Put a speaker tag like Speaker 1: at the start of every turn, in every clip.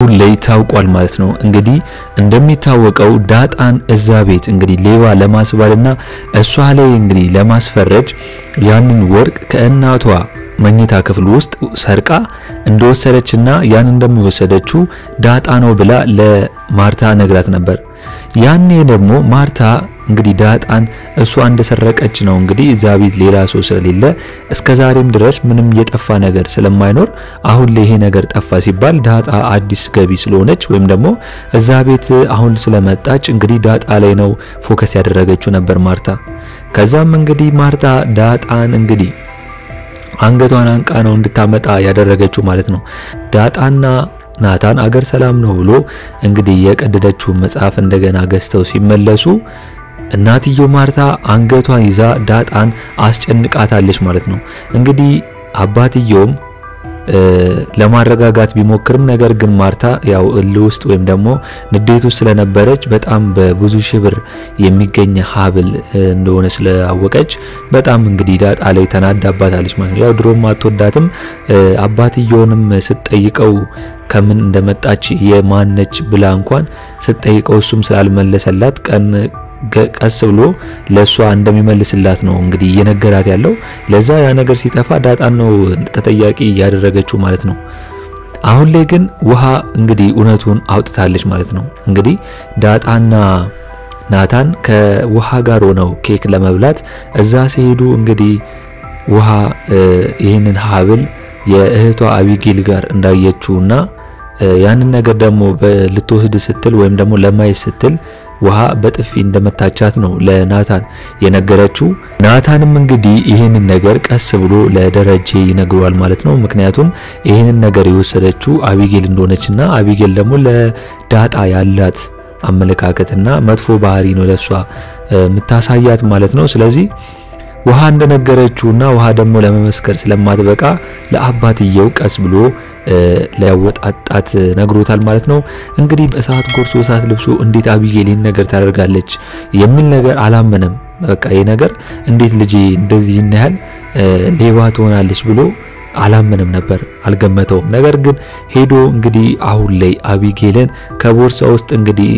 Speaker 1: ላይ ታውቋል ማለት ነው እንግዲህ እንደሚታወቀው ዳጣን እዛ ቤት እንግዲህ ሌባ ለማስባልና እሷ ላይ እንግዲህ ለማስፈረጅ ያንን ወርቅ ከእናቷ መኝታ ክፍል ውስጥ ሰርቃ እንደወሰደችና ያን እንደሚወሰደችው ዳጣ ነው ብላ ለማርታ ነግራት ነበር ያኔ ደግሞ ማርታ እንግዲህ ዳጣን እሷ እንደሰረቀች ነው እንግዲህ እዛ ቤት ሌላ ሰው ስለሌለ እስከዛሬም ድረስ ምንም የጠፋ ነገር ስለማይኖር አሁን ላይ ይሄ ነገር ጠፋ ሲባል ዳጣ አዲስ ገቢ ስለሆነች ወይም ደግሞ እዛ ቤት አሁን ስለመጣች እንግዲህ ዳጣ ላይ ነው ፎከስ ያደረገችው ነበር ማርታ ከዛም እንግዲህ ማርታ ዳጣን እንግዲህ አንገቷን አንቃ ነው እንድታመጣ ያደረገችው ማለት ነው ዳጣና ናታን አገር ሰላም ነው ብሎ እንግዲህ የቀደደችው መጽሐፍ እንደገና ገዝተው ሲመለሱ እናትዮ ማርታ አንገቷን ይዛ ዳጣን አስጨንቃታለች ማለት ነው እንግዲህ አባትዮም ለማረጋጋት ቢሞክርም ነገር ግን ማርታ ያው እልውስጥ ወይም ደግሞ ንዴቱ ስለነበረች በጣም በብዙ ሺህ ብር የሚገኝ ሀብል እንደሆነ ስለአወቀች በጣም እንግዲህ ዳጣ ላይ ተናዳባታለች ማለት ነው ያው ድሮም አትወዳትም አባትየውንም ስትጠይቀው ከምን እንደመጣች የማነች ብላ እንኳን ስትጠይቀው እሱም ስላልመለሰላት ቀስ ብሎ ለሷ እንደሚመልስላት ነው እንግዲህ የነገራት ያለው ለዛ ያ ነገር ሲጠፋ ዳጣን ነው ተጠያቂ ያደረገችው ማለት ነው አሁን ላይ ግን ውሃ እንግዲህ እውነቱን አውጥታለች ማለት ነው እንግዲህ ዳጣና ናታን ከውሃ ጋር ሆነው ኬክ ለመብላት እዛ ሲሄዱ እንግዲህ ውሃ ይሄንን ሀብል የእህቷ አቢጌል ጋር እንዳየችውና ያንን ነገር ደግሞ በልትወስድ ስትል ወይም ደግሞ ለማየት ስትል ውሃ በጥፊ እንደመታቻት ነው ለናታን የነገረችው ናታንም እንግዲህ ይሄንን ነገር ቀስ ብሎ ለደረጀ ይነግሯል ማለት ነው ምክንያቱም ይሄንን ነገር የወሰደችው አቢጌል እንደሆነችና አቢጌል ደግሞ ለዳጣ ያላት አመለካከትና መጥፎ ባህሪ ነው ለሷ ምታሳያት ማለት ነው ስለዚህ ውሃ እንደነገረችውና ውሃ ደግሞ ለመመስከር ስለማትበቃ ለአባትየው ቀስ ብሎ ለያወጣጣት ነግሮታል ማለት ነው እንግዲህ በሰዓት ጎርሶ ሰዓት ልብሶ እንዴት አቢጌልን ነገር ታደርጋለች የሚል ነገር አላመነም በቃ ይሄ ነገር እንዴት ልጅ እንደዚህ ይነሃል ሌባ ትሆናለች ብሎ አላመነም ነበር አልገመተውም ነገር ግን ሄዶ እንግዲህ አሁን ላይ አቢጌልን ከቦርሳ ውስጥ እንግዲህ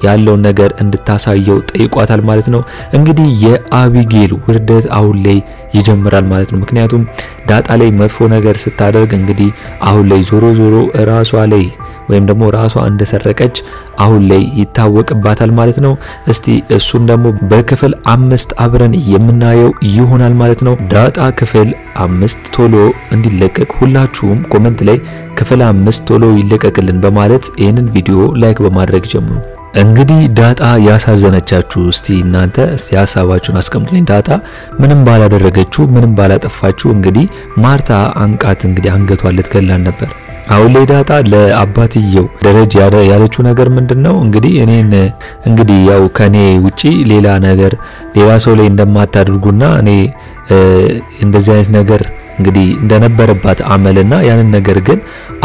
Speaker 1: ያለው ነገር እንድታሳየው ጠይቋታል ማለት ነው እንግዲህ የአቢጌል ውርደት አሁን ላይ ይጀምራል ማለት ነው ምክንያቱም ዳጣ ላይ መጥፎ ነገር ስታደርግ እንግዲህ አሁን ላይ ዞሮ ራሷ ላይ ወይም ደግሞ ራሷ እንደሰረቀች አሁን ላይ ይታወቅባታል ማለት ነው እስቲ እሱን ደግሞ በክፍል 5 አብረን የምናየው ይሆናል ማለት ነው ዳጣ ክፍል 5 ቶሎ እንዲለቀቅ ሁላችሁም ኮሜንት ላይ ክፍል 5 ቶሎ ይለቀቅልን በማለት ይሄንን ቪዲዮ ላይክ በማድረግ ጀምሩ እንግዲህ ዳጣ ያሳዘነቻችሁ እስቲ እናንተ እስቲ ሐሳባችሁን አስቀምጡልኝ ዳጣ ምንም ባላደረገችው ምንም ባላጠፋችሁ እንግዲህ ማርታ አንቃት እንግዲህ አንገቷን ልትገላን ነበር አሁን ላይ ዳጣ ለአባትየው ደረጃ ያለችው ነገር ምንድነው እንግዲህ እኔን እንግዲህ ያው ከኔ ውጪ ሌላ ነገር ሌላ ሰው ላይ እንደማታደርጉና እኔ እንደዚህ አይነት ነገር እንግዲህ እንደነበረባት አመልና ያንን ነገር ግን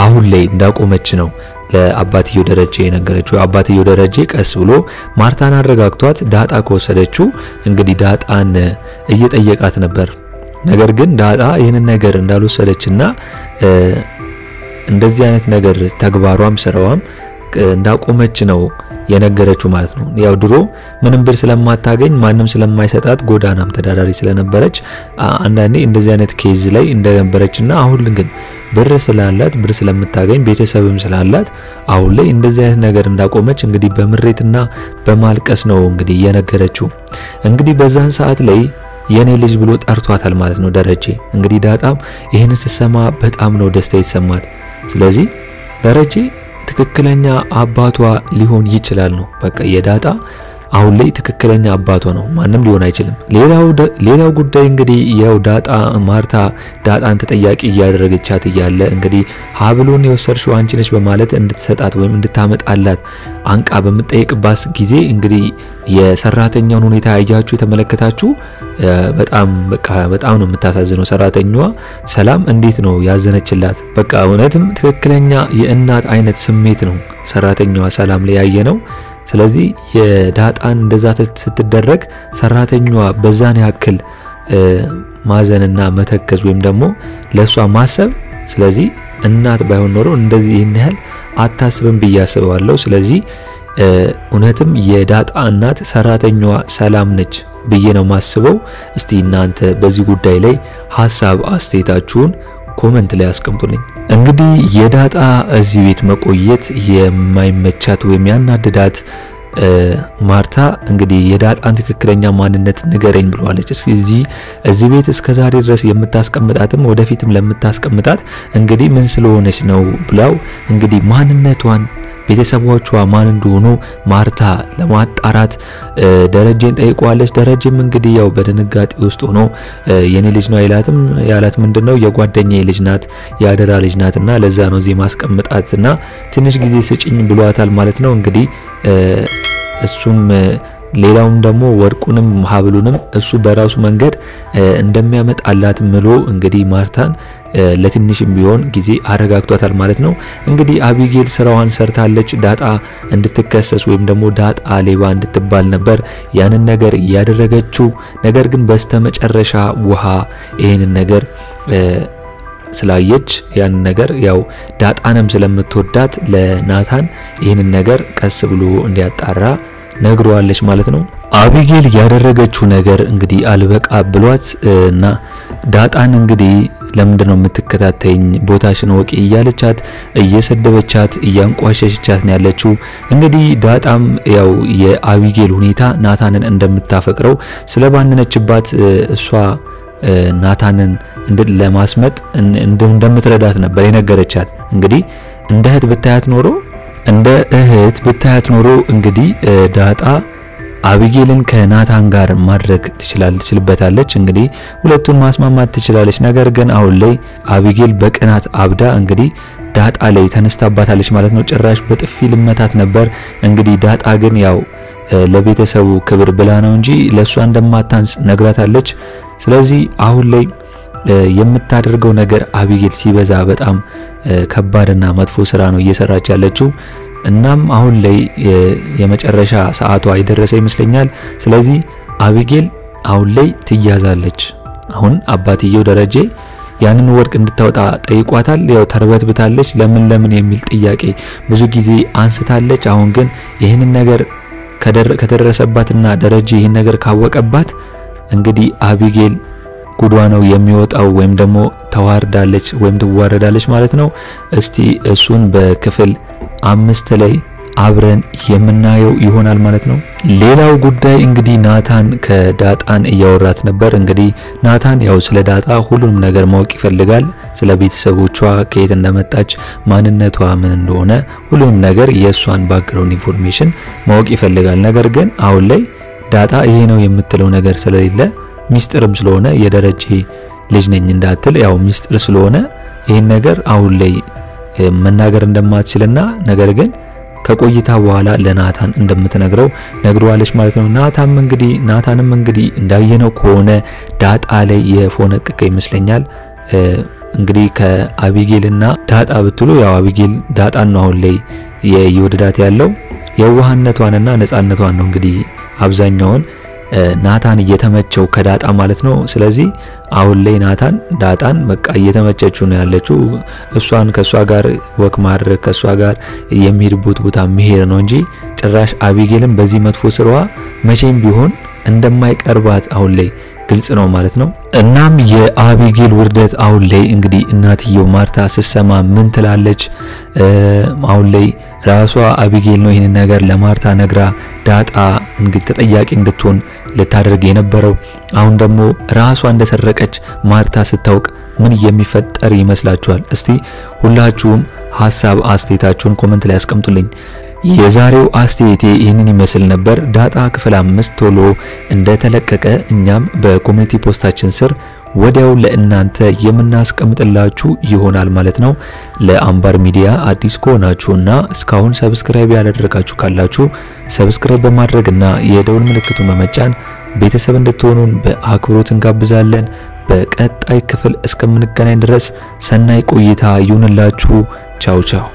Speaker 1: አሁን ላይ እንዳቆመች ነው ለአባትየው ደረጃ የነገረችው አባትየው ደረጃ ቀስ ብሎ ማርታን አረጋግቷት ዳጣ ከወሰደችው እንግዲህ ዳጣን እየጠየቃት ነበር ነገር ግን ዳጣ ይሄንን ነገር እንዳልወሰደችና እንደዚህ አይነት ነገር ተግባሯም ስራዋም እንዳቆመች ነው የነገረችው ማለት ነው ያው ድሮ ምንም ብር ስለማታገኝ ማንንም ስለማይሰጣት ጎዳናም ተዳዳሪ ስለነበረች አንዳንዴ እንደዚህ አይነት ኬዝ ላይ እንደነበረችና አሁን ግን ብር ስላላት ብር ስለምታገኝ ቤተሰብም ስላላት አሁን ላይ እንደዚህ አይነት ነገር እንዳቆመች እንግዲህ በምሬትና በማልቀስ ነው እንግዲህ የነገረችው እንግዲህ በዛን ሰዓት ላይ የኔ ልጅ ብሎ ጠርቷታል ማለት ነው ደረጀ እንግዲህ ዳጣም ይሄንን ሲሰማ በጣም ነው ደስታ ይሰማት ስለዚህ ደረጀ ትክክለኛ አባቷ ሊሆን ይችላል ነው በቃ የዳጣ አሁን ላይ ትክክለኛ አባቷ ነው ማንንም ሊሆን አይችልም ሌላው ጉዳይ እንግዲህ ያው ዳጣ ማርታ ዳጣን ተጠያቂ ያደረገቻት ይያለ እንግዲህ ሀብሉን የወሰድሽው አንቺ ነሽ በማለት እንድትሰጣት ወይም እንድታመጣላት አንቃ በመጠየቅባት ጊዜ እንግዲህ የሰራተኛውን ሁኔታ ያያችሁ ተመለከታችሁ በጣም በቃ በጣም ነው የምታሳዝነው ሰራተኛዋ ሰላም እንዴት ነው ያዘነችላት በቃ እውነትም ትክክለኛ የእናት አይነት ስሜት ነው ሰራተኛዋ ሰላም ላይ ያየነው ስለዚህ የዳጣን እንደዛ ስትደረግ ሰራተኛዋ በዛን ያክል ማዘንና መተከዝ ወይም ደግሞ ለሷ ማሰብ ስለዚህ እናት ባይሆን ኖሮ እንደዚህ ይሄን ያህል አታስብም ብዬ አስባለሁ። ስለዚህ እውነትም የዳጣ እናት ሰራተኛዋ ሰላም ነች ብዬ ነው ማስበው። እስቲ እናንተ በዚህ ጉዳይ ላይ ሐሳብ አስተያየታችሁን ኮሜንት ላይ አስቀምጡልኝ። እንግዲህ የዳጣ እዚህ ቤት መቆየት የማይመቻት ወይም ያናደዳት ማርታ እንግዲህ የዳጣን ትክክለኛ ማንነት ንገረኝ ብለዋለች። እዚህ ቤት እስከዛሬ ድረስ የምታስቀምጣትም ወደፊትም ለምታስቀምጣት እንግዲህ ምን ስለሆነች ነው ብላው እንግዲህ ማንነቷን ቤተሰቦቿ ማን እንደሆኑ ማርታ ለማጣራት ደረጀን ጠይቋለች። ደረጀም እንግዲህ ያው በድንጋጤ ውስጥ ሆኖ የኔ ልጅ ነው አይላትም። ያላት ምንድነው የጓደኛዬ ልጅ ናት ያደራ ልጅ ናትና ለዛ ነው እዚህ ማስቀምጣትና ትንሽ ጊዜ ስጪኝ ብሏታል ማለት ነው። እንግዲህ እሱም ሌላውም ደግሞ ወርቁንም ሀብሉንም እሱ በራሱ መንገድ እንደሚያመጣላት ምሎ እንግዲህ ማርታን ለትንሽም ቢሆን ጊዜ አረጋግቷታል ማለት ነው። እንግዲህ አቢጌል ስራዋን ሰርታለች። ዳጣ እንድትከሰስ ወይም ደግሞ ዳጣ ሌባ እንድትባል ነበር ያንን ነገር ያደረገችው። ነገር ግን በስተመጨረሻ ውሃ ይሄንን ነገር ስላየች ያን ነገር ያው ዳጣንም ስለምትወዳት ለናታን ይሄንን ነገር ቀስ ብሎ እንዲያጣራ ነግሯለች ማለት ነው። አቢጌል ያደረገችው ነገር እንግዲህ አልበቃ ብሏት እና ዳጣን እንግዲህ ለምንድነው የምትከታተኝ ቦታሽን ወቂ እያለቻት እየሰደበቻት እያንቋሸሸቻት ነው ያለችው። እንግዲህ ዳጣም ያው የአቢጌል ሁኔታ ናታንን እንደምታፈቅረው ስለባነነችባት እሷ ናታንን ለማስመጥ እንደምትረዳት ነበር የነገረቻት። እንግዲህ እንደ እህት ብታያት ኖሮ እንግዲህ ዳጣ አቢጌልን ከናታን ጋር ማድረግ ትችላለች። እንግዲህ ሁለቱን ማስማማት ትችላለች። ነገር ግን አሁን ላይ አቢጌል በቅናት አብዳ እንግዲህ ዳጣ ላይ ተነስታባታለች ማለት ነው። ጭራሽ በጥፊ ልመታት ነበር። እንግዲህ ዳጣ ግን ያው ለቤተሰቡ ክብር ብላ ነው እንጂ ለሷ እንደማታንስ ነግራታለች። ስለዚህ አሁን ላይ የምታደርገው ነገር አቢጌል ሲበዛ በጣም ከባድና መጥፎ ስራ ነው እየሰራች ያለችው። እናም አሁን ላይ የመጨረሻ ሰዓቷ አይደረሰ ይመስለኛል። ስለዚህ አቢጌል አሁን ላይ ትያዛለች። አሁን አባትየው ደረጀ ያንን ወርቅ እንድታወጣ ጠይቋታል። ያው ተርበትብታለች። ለምን የሚል ጥያቄ ብዙ ጊዜ አንስታለች። አሁን ግን ይሄንን ነገር ከደረሰባትና ደረጀ ይሄን ነገር ካወቀባት እንግዲህ አቢጌል ጉዷ ነው የሚወጣው ወይም ደግሞ ተዋርዳለች ወይም ትዋረዳለች ማለት ነው። እስቲ እሱን በክፍል 5 ላይ አብረን የምናየው ይሆናል ማለት ነው። ሌላው ጉዳይ እንግዲህ ናታን ከዳጣን እያወራት ነበር። እንግዲህ ናታን ያው ስለ ዳጣ ሁሉንም ነገር ማወቅ ይፈልጋል። ስለ ቤተሰቦቿ ከየት እንደመጣች ማንነቷ ምን እንደሆነ ሁሉንም ነገር የሷን ባክግራውንድ ኢንፎርሜሽን ማወቅ ይፈልጋል። ነገር ግን አሁን ላይ ዳጣ ይሄ ነው የምትለው ነገር ስለሌለ ሚስጥርም ስለሆነ የደረጀ ልጅ ነኝ እንዳትል ያው ሚስጥር ስለሆነ ይሄን ነገር አሁን ላይ መናገር እንደማትችልና ነገር ግን ከቆይታ በኋላ ለናታን እንደምትነግረው ነግሯለች ማለት ነው። ናታንም እንግዲህ እንዳየነው ከሆነ ዳጣ ላይ የፎነቀቀ ይመስለኛል። እንግዲህ ከአቢጌልና ዳጣ ብትሉ ያው አቢጌል ዳጣን ነው አሁን ላይ የወደዳት ያለው የዋህነቷንና ነፃነቷን ነው እንግዲህ አብዛኛውን ናታን እየተመቸው ከዳጣ ማለት ነው። ስለዚህ አሁን ላይ ናታን ዳጣን በቃ እየተመቸችው ነው ያለችው። እሷን ከሷ ጋር ወክ ማድረግ ከሷ ጋር የሚሄድበት ቦታ መሄድ ነው እንጂ ጭራሽ አቢጌልን በዚህ መጥፎ ስራዋ መቼም ቢሆን እንደማይቀርባት አሁን ላይ ግልጽ ነው ማለት ነው። እናም የአቢጌል ውርደት አሁን ላይ እንግዲህ እናትየው ማርታ ስትሰማ ምን ትላለች? አሁን ላይ ራሷ አቢጌል ነው ይሄን ነገር ለማርታ ነግራ ዳጣ እንግዲህ ተጠያቂ እንድትሆን ልታደርግ የነበረው። አሁን ደግሞ ራሷ እንደሰረቀች ማርታ ስታውቅ ምን የሚፈጠር ይመስላችኋል? እስቲ ሁላችሁም ሐሳብ አስተያየታችሁን ኮሜንት ላይ አስቀምጡልኝ። የዛሬው አስተያየቴ ይህንን ይመስል ነበር። ዳጣ ክፍል 5 ቶሎ እንደተለቀቀ እኛም በኮሚኒቲ ፖስታችን ስር ወዲያው ለእናንተ የምናስቀምጥላችሁ ይሆናል ማለት ነው። ለአምባር ሚዲያ አዲስ ከሆናችሁና እስካሁን ሰብስክራይብ ያላደረጋችሁ ካላችሁ ሰብስክራይብ በማድረግና የደውል ምልክቱን በመጫን ቤተሰብ እንድትሆኑን በአክብሮት እንጋብዛለን። በቀጣይ ክፍል እስከምንገናኝ ድረስ ሰናይ ቆይታ ይሁንላችሁ። ቻው ቻው።